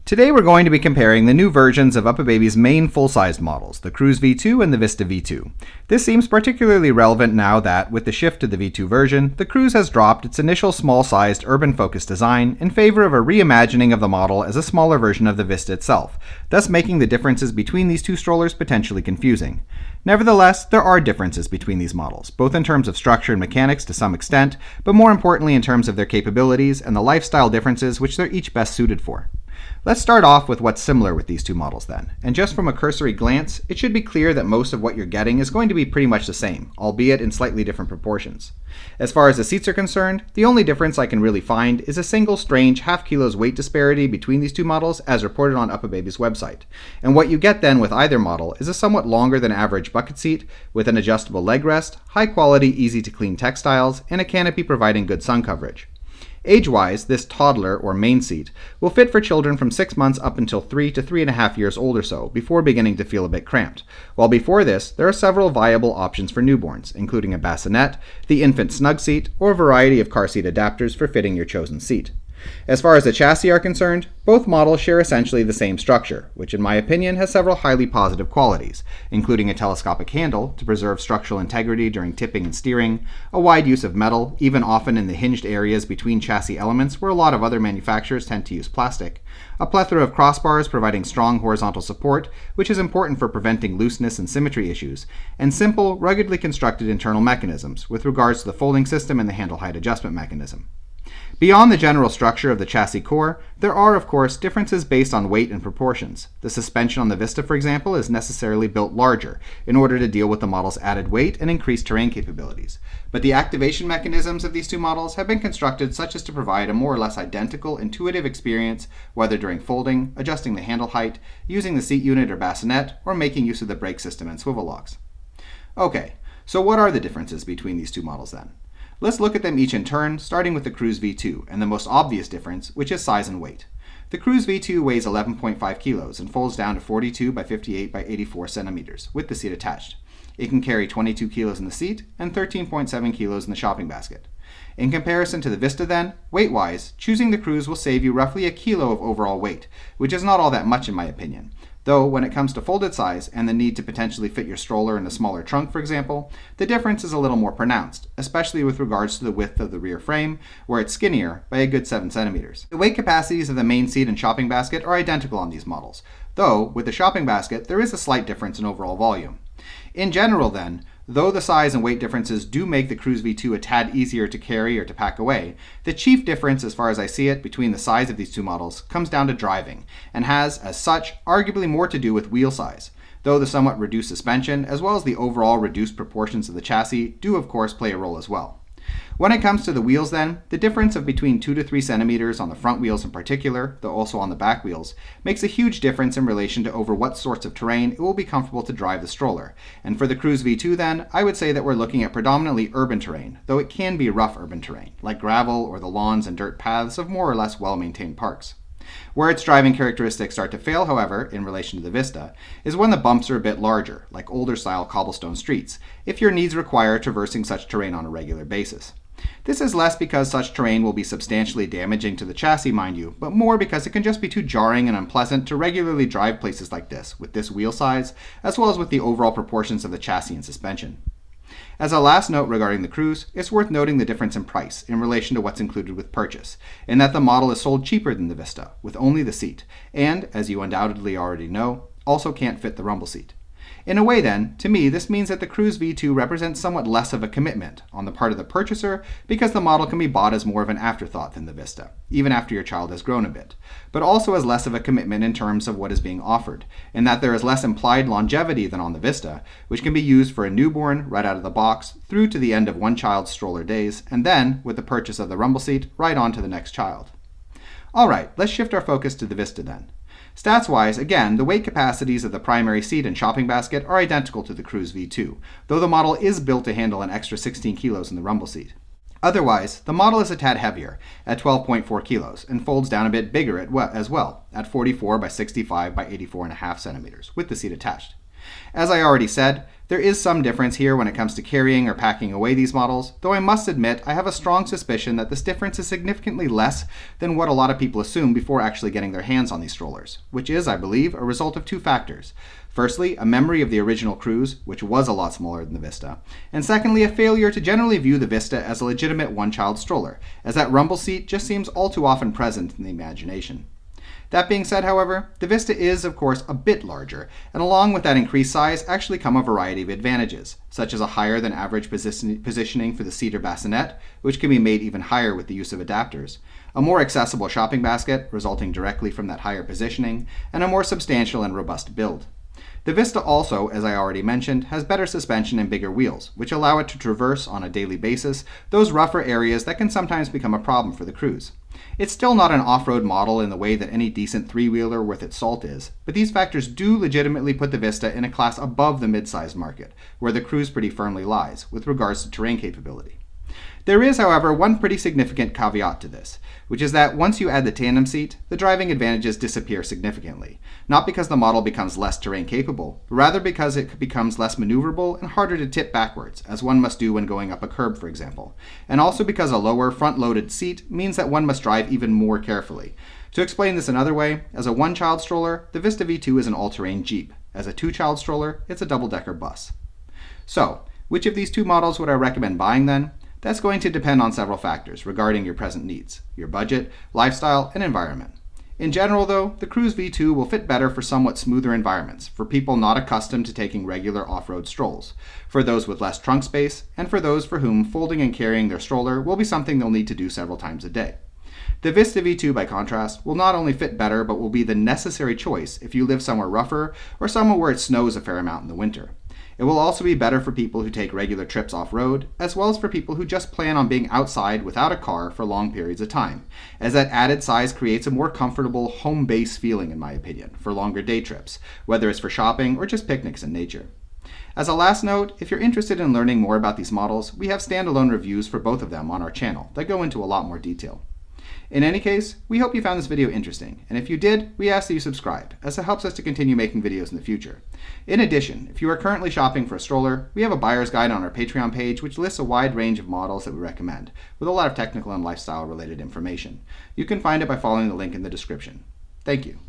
Today we're going to be comparing the new versions of Uppababy's main full-sized models, the Cruz V2 and the Vista V2. This seems particularly relevant now that, with the shift to the V2 version, the Cruz has dropped its initial small-sized, urban-focused design in favor of a reimagining of the model as a smaller version of the Vista itself, thus making the differences between these two strollers potentially confusing. Nevertheless, there are differences between these models, both in terms of structure and mechanics to some extent, but more importantly in terms of their capabilities and the lifestyle differences which they're each best suited for. Let's start off with what's similar with these two models then, and just from a cursory glance, it should be clear that most of what you're getting is going to be pretty much the same, albeit in slightly different proportions. As far as the seats are concerned, the only difference I can really find is a single strange half-kilo's weight disparity between these two models as reported on Uppababy's website, and what you get then with either model is a somewhat longer than average bucket seat with an adjustable leg rest, high-quality, easy-to-clean textiles, and a canopy providing good sun coverage. Age-wise, this toddler, or main seat, will fit for children from 6 months up until 3 to 3.5 years old or so, before beginning to feel a bit cramped. While before this, there are several viable options for newborns, including a bassinet, the infant snug seat, or a variety of car seat adapters for fitting your chosen seat. As far as the chassis are concerned, both models share essentially the same structure, which in my opinion has several highly positive qualities, including a telescopic handle to preserve structural integrity during tipping and steering, a wide use of metal, even often in the hinged areas between chassis elements where a lot of other manufacturers tend to use plastic, a plethora of crossbars providing strong horizontal support, which is important for preventing looseness and symmetry issues, and simple, ruggedly constructed internal mechanisms with regards to the folding system and the handle height adjustment mechanism. Beyond the general structure of the chassis core, there are, of course, differences based on weight and proportions. The suspension on the Vista, for example, is necessarily built larger in order to deal with the model's added weight and increased terrain capabilities. But the activation mechanisms of these two models have been constructed such as to provide a more or less identical, intuitive experience, whether during folding, adjusting the handle height, using the seat unit or bassinet, or making use of the brake system and swivel locks. Okay, so what are the differences between these two models then? Let's look at them each in turn, starting with the Cruz V2, and the most obvious difference, which is size and weight. The Cruz V2 weighs 11.5 kilos and folds down to 42 by 58 by 84 centimeters, with the seat attached. It can carry 22 kilos in the seat and 13.7 kilos in the shopping basket. In comparison to the Vista then, weight-wise, choosing the Cruz will save you roughly a kilo of overall weight, which is not all that much in my opinion. Though, when it comes to folded size and the need to potentially fit your stroller in a smaller trunk, for example, the difference is a little more pronounced, especially with regards to the width of the rear frame, where it's skinnier by a good 7 centimeters. The weight capacities of the main seat and shopping basket are identical on these models, though, with the shopping basket, there is a slight difference in overall volume. In general, then, though the size and weight differences do make the Cruz V2 a tad easier to carry or to pack away, the chief difference, as far as I see it, between the size of these two models comes down to driving, and has, as such, arguably more to do with wheel size, though the somewhat reduced suspension, as well as the overall reduced proportions of the chassis, do of course play a role as well. When it comes to the wheels then, the difference of between 2 to 3 centimeters on the front wheels in particular, though also on the back wheels, makes a huge difference in relation to over what sorts of terrain it will be comfortable to drive the stroller. And for the Cruz V2 then, I would say that we're looking at predominantly urban terrain, though it can be rough urban terrain, like gravel or the lawns and dirt paths of more or less well-maintained parks. Where its driving characteristics start to fail, however, in relation to the Vista, is when the bumps are a bit larger, like older-style cobblestone streets, if your needs require traversing such terrain on a regular basis. This is less because such terrain will be substantially damaging to the chassis, mind you, but more because it can just be too jarring and unpleasant to regularly drive places like this, with this wheel size, as well as with the overall proportions of the chassis and suspension. As a last note regarding the Cruz, it's worth noting the difference in price in relation to what's included with purchase, in that the model is sold cheaper than the Vista, with only the seat, and, as you undoubtedly already know, also can't fit the rumble seat. In a way then, to me, this means that the Cruz V2 represents somewhat less of a commitment on the part of the purchaser because the model can be bought as more of an afterthought than the Vista, even after your child has grown a bit, but also as less of a commitment in terms of what is being offered, in that there is less implied longevity than on the Vista, which can be used for a newborn right out of the box through to the end of one child's stroller days, and then, with the purchase of the rumble seat, right on to the next child. Alright, let's shift our focus to the Vista then. Stats-wise, again, the weight capacities of the primary seat and shopping basket are identical to the Cruz V2, though the model is built to handle an extra 16 kilos in the rumble seat. Otherwise, the model is a tad heavier, at 12.4 kilos, and folds down a bit bigger as well, at 44 by 65 by 84.5 centimeters, with the seat attached. As I already said, There is some difference here when it comes to carrying or packing away these models, though I must admit I have a strong suspicion that this difference is significantly less than what a lot of people assume before actually getting their hands on these strollers, which is, I believe, a result of two factors. Firstly, a memory of the original Cruz, which was a lot smaller than the Vista, and secondly, a failure to generally view the Vista as a legitimate one-child stroller, as that rumble seat just seems all too often present in the imagination. That being said, however, the Vista is, of course, a bit larger, and along with that increased size actually come a variety of advantages, such as a higher than average positioning for the cedar bassinet, which can be made even higher with the use of adapters, a more accessible shopping basket, resulting directly from that higher positioning, and a more substantial and robust build. The Vista also, as I already mentioned, has better suspension and bigger wheels, which allow it to traverse on a daily basis those rougher areas that can sometimes become a problem for the Cruz. It's still not an off-road model in the way that any decent three-wheeler worth its salt is, but these factors do legitimately put the Vista in a class above the mid-sized market, where the Cruz pretty firmly lies, with regards to terrain capability. There is, however, one pretty significant caveat to this, which is that once you add the tandem seat, the driving advantages disappear significantly, not because the model becomes less terrain capable, but rather because it becomes less maneuverable and harder to tip backwards, as one must do when going up a curb, for example, and also because a lower front-loaded seat means that one must drive even more carefully. To explain this another way, as a one-child stroller, the Vista V2 is an all-terrain Jeep. As a two-child stroller, it's a double-decker bus. So, which of these two models would I recommend buying then? That's going to depend on several factors regarding your present needs, your budget, lifestyle, and environment. In general, though, the Cruz V2 will fit better for somewhat smoother environments, for people not accustomed to taking regular off-road strolls, for those with less trunk space, and for those for whom folding and carrying their stroller will be something they'll need to do several times a day. The Vista V2, by contrast, will not only fit better, but will be the necessary choice if you live somewhere rougher or somewhere where it snows a fair amount in the winter. It will also be better for people who take regular trips off-road, as well as for people who just plan on being outside without a car for long periods of time, as that added size creates a more comfortable home base feeling, in my opinion, for longer day trips, whether it's for shopping or just picnics in nature. As a last note, if you're interested in learning more about these models, we have standalone reviews for both of them on our channel that go into a lot more detail. In any case, we hope you found this video interesting, and if you did, we ask that you subscribe, as it helps us to continue making videos in the future. In addition, if you are currently shopping for a stroller, we have a buyer's guide on our Patreon page which lists a wide range of models that we recommend, with a lot of technical and lifestyle related information. You can find it by following the link in the description. Thank you.